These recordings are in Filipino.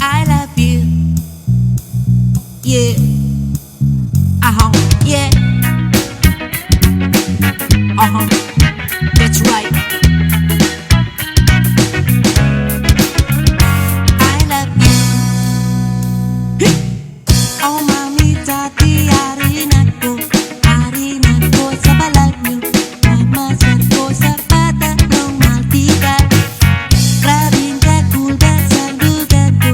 I love you. Yeah. Yeah. That's right. I love you. Oh, mami, dati, ari na ko sa balag niyo. Mamasar ko sa pata ng Maltika. Grabing ka-cool ba sa lugar ko?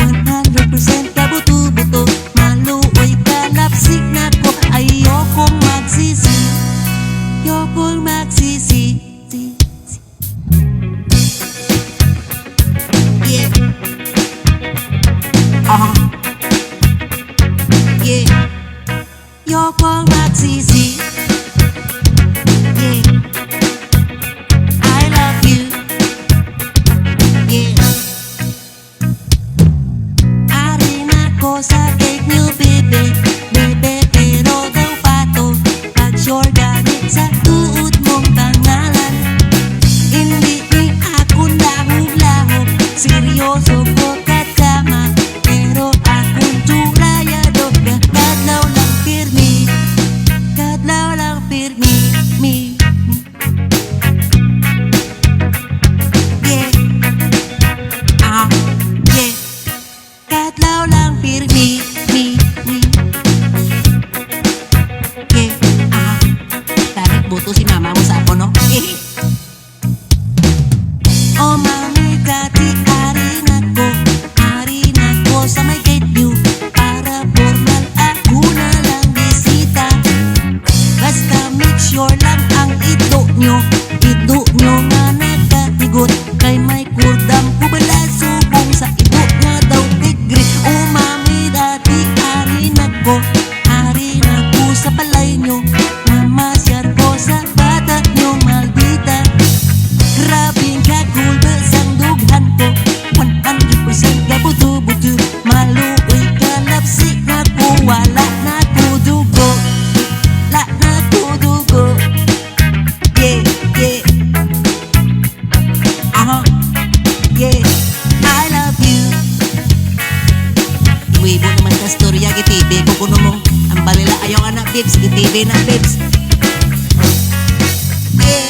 100% ka buto-buto. Maluoy ka, lapsik na ko. Ayokong magsisi. Ayokong magsisi. Yeah. Yeah. Ayokong magsisi. Yeah. I love you. Yeah. Ari na ko sa cake niyo, bebe. Bebe, pero daw pato. Pag sure gamit sa tuod mong pangalan. Hindi ni ako lahog-lahog. Seryoso ko kasama. Pero akong turayado. Kadlaw lang pirmi. Kadlaw lang pirmi. Yeah. Yeah. Kadlaw lang pirmi. Yeah. Tarik buto si mama mo sa ako, no? Oh, mami, dati ari na ko sa may gate view. Para formal ako na lang bisita. Basta make sure lang ang ito nyo nga nakatigot. Kay may kurdam ko bala subong sa ito nga daw tigre. Oh, mami, dati ari na ko sa palay nyo. Mamasyar ko sa bata nyo, maldita. Grabing ka-cool ba sang dughan ko? 100% ka buto-buto. Maluoy ka, lapsik na ko. Wala na ko dugo. Yeah, yeah. Yeah. I love you. Iwibo naman ka storya, gitibi ko kuno mo. Ang balila ayaw anak, babes. Gitibi na, babes. Yeah.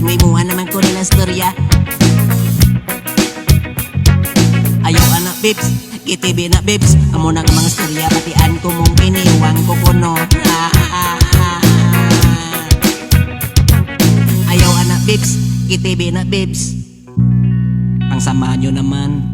Iwibuhan naman ko nila storya. Ayaw anak, babes. Gitibi na, babes. Amo na nga mga storya, batian ko mong iniwang ko kuno. Ayaw anak, babes. Gitibi na, babes. Ang sama nyo naman.